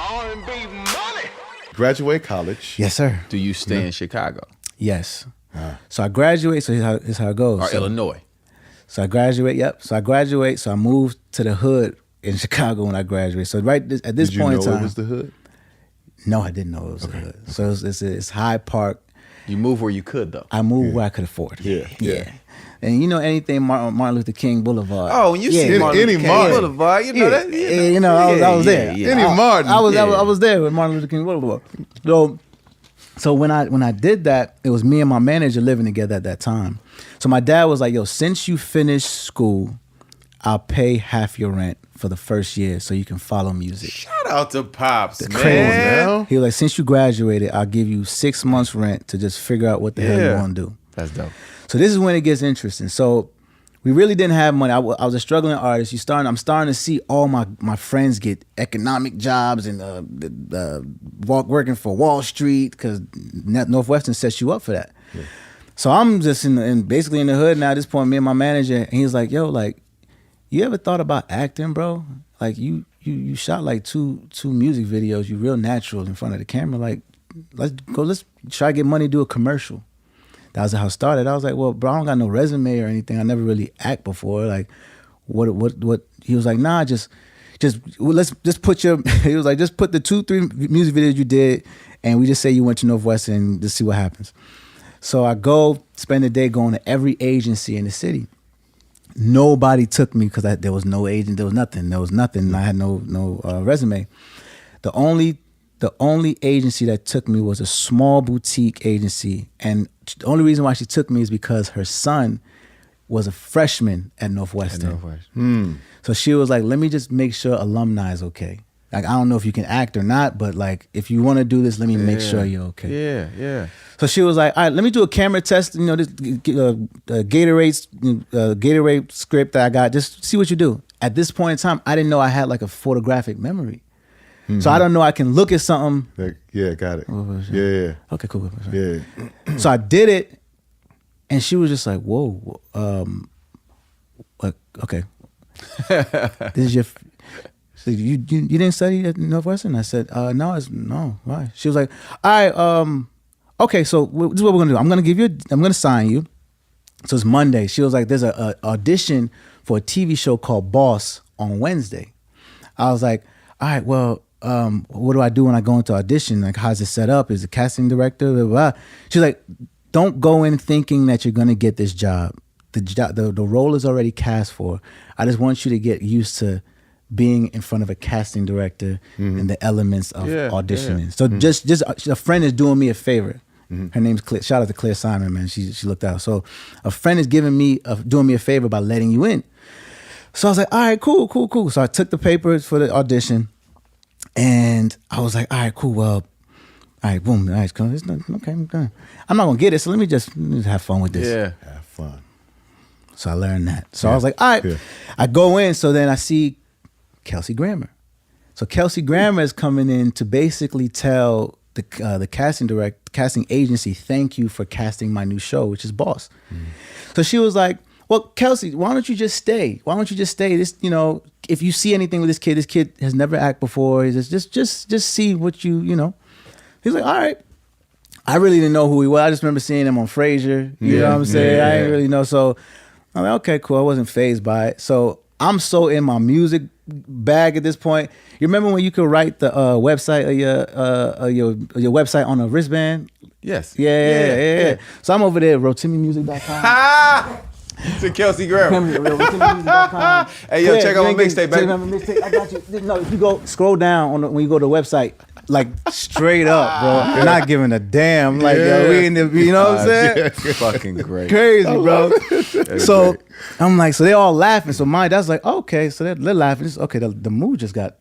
R&B Money. Graduate college. Yes, sir. Do you stay in Chicago? Yes. So I graduate. So here's how it goes. Or Illinois? So I graduate. Yep. So I graduate. So I moved to the hood in Chicago when I graduated. So at this Did you point know in time, it was the hood? no, I didn't know it was the hood. So it's Hyde Park. You moved where you could, though. I moved where I could afford. Yeah. And you know anything Martin Luther King Boulevard. Oh, when you see Martin Luther King Boulevard, you know that. You know, I was there. Any Martin. I was there with Martin Luther King Boulevard. So when I did that, it was me and my manager living together at that time. So my dad was like, "Yo, since you finished school, I'll pay half your rent for the first year so you can follow music." Shout out to Pops, Crazy. man. He was like, "Since you graduated, I'll give you 6 months rent to just figure out what the hell you want to do." That's dope. So this is when it gets interesting. So we really didn't have money. I was a struggling artist. I'm starting to see all my friends get economic jobs and working for Wall Street because Northwestern sets you up for that. Yeah. So I'm just basically in the hood now at this point, me and my manager, and he's like, "Yo, like, you ever thought about acting, bro? Like you shot like two music videos. You real natural in front of the camera. Like, let's try to get money to do a commercial." That was how it started. I was like, "Well, bro, I don't got no resume or anything. I never really act before. Like, what?" He was like, "Nah, just let's just put your." He was like, "Just put the 2-3 music videos you did, and we just say you went to Northwestern and just see what happens." So I go spend the day going to every agency in the city. Nobody took me because there was no agent. There was nothing. I had no resume. The only agency that took me was a small boutique agency, and the only reason why she took me is because her son was a freshman at Northwestern. So she was like, "Let me just make sure alumni is okay. Like, I don't know if you can act or not, but like, if you want to do this, let me make sure you're okay." Yeah. So she was like, "All right, let me do a camera test. You know, this Gatorade script that I got. Just see what you do." At this point in time, I didn't know I had like a photographic memory. So I don't know I can look at something. Yeah, got it. Yeah. Okay, cool. Yeah. So I did it, and she was just like, "Whoa, okay, this is your." So you didn't study at Northwestern? I said, no. Why? She was like, "All right, okay. So this is what we're gonna do. I'm gonna sign you. So it's Monday." She was like, "There's a audition for a TV show called Boss on Wednesday." I was like, "All right, well." What do I do when I go into audition? Like, how's it set up? Is the casting director? Blah, blah, blah. She's like, "Don't go in thinking that you're gonna get this job. The role is already cast for. I just want you to get used to being in front of a casting director and the elements of auditioning." So just a friend is doing me a favor. Her name's Claire. Shout out to Claire Simon, man. She looked out. So a friend is doing me a favor by letting you in. So I was like, "All right, cool." So I took the papers for the audition. And I was like, "All right, cool. Well, all right, boom. All right, cool. Okay, I'm done. I'm not gonna get it, so let me just have fun with this." Yeah, have fun. So I learned that. So I was like, "All right." Yeah. I go in. So then I see Kelsey Grammer. So Kelsey Grammer is coming in to basically tell the casting agency, "Thank you for casting my new show, which is Boss." So she was like, "Well, Kelsey, why don't you just stay? This, you know, if you see anything with this kid has never acted before. He's just see what you know." He's like, "All right." I really didn't know who he was. I just remember seeing him on Frasier. You know what I'm saying? I didn't really know. So I'm like, okay, cool. I wasn't fazed by it. So I'm so in my music bag at this point. You remember when you could write the website of your website on a wristband? Yes. Yeah. So I'm over there at RotimiMusic.com. To Kelsey Grammer. RotimiMusic.com. Hey, yo, check out my mixtape, baby. I got you. No, if you go scroll down when you go to the website, like straight up, bro. Not giving a damn. Like, yo, we in the, you know what I'm saying? Fucking great. Crazy, bro. So great. I'm like, so they're all laughing. So that's like, okay, so they're laughing. It's, okay, the mood just got.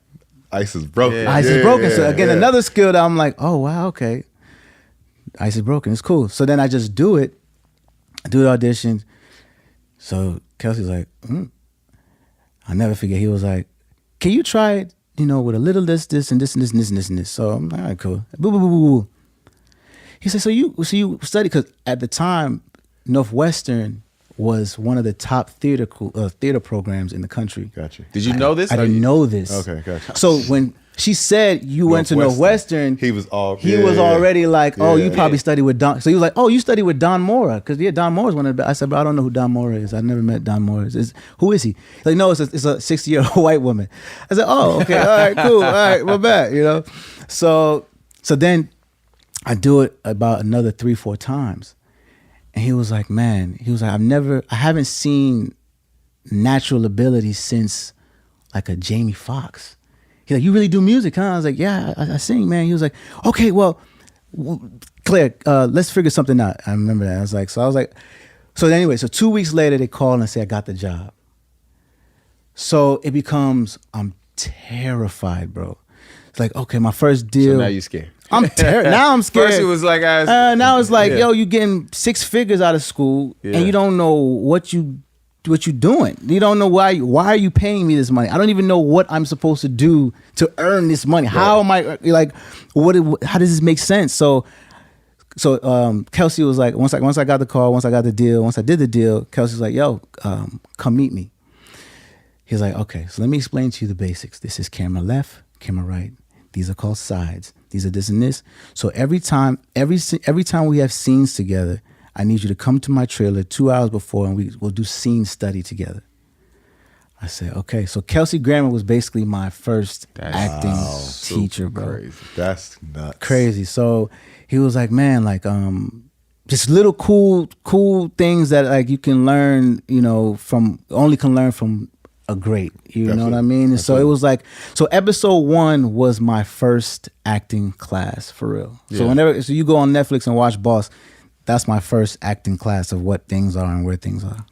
Ice is broken. Yeah. Ice is broken. So again, another skill that I'm like, oh wow, okay. Ice is broken. It's cool. So then I just do it. I do the audition. So Kelsey's like, I'll never forget. He was like, "Can you try it, you know, with a little this, and this, and this, and this, and this, and this?" So I'm like, "All right, cool." Boo, boo, boo, boo, boo. He said, so you study, because at the time, Northwestern was one of the top theater programs in the country. Gotcha. Did you know this? I didn't know this. Okay, gotcha. So when She said you went to Northwestern. He was already like, oh, you probably Yeah. studied with Don. So he was like, oh, you studied with Don Mora. Because Don Mora's one of the, I said, but I don't know who Don Mora is. I never met Don Mora. Who is he? He's like, no, it's a 60-year-old white woman. I said, oh, okay, all right, cool. All right, we're back, you know? So then I do it about another 3-4 times. And he was like, man, I haven't seen natural ability since like a Jamie Foxx. He's like, you really do music, huh? I was like, yeah, I sing, man. He was like, okay, well, Claire, let's figure something out. I remember that. I was like, so anyway, so 2 weeks later, they call and say, I got the job. So it becomes, I'm terrified, bro. It's like, okay, my first deal. So now you scared. I'm terrified. Now I'm scared. First it was like, now it's like, yo, you getting 6 figures out of school and you don't know what you doing. You don't know why are you paying me this money? I don't even know what I'm supposed to do to earn this money. How am I like how does this make sense? So Kelsey was like, once I got the call, once I got the deal, once I did the deal, Kelsey was like, yo, come meet me. He's like, okay, so let me explain to you the basics. This is camera left, camera right. These are called sides. These are this and this. So every time we have scenes together, I need you to come to my trailer 2 hours before and we'll do scene study together. I said, okay. So Kelsey Grammer was basically my first acting teacher, bro. Crazy. That's nuts. Crazy. So he was like, man, like just little cool things that like you can learn, you know, from a great, you know what I mean? And so it was like, so episode 1 was my first acting class for real. So you go on Netflix and watch Boss, that's my first acting class of what things are and where things are.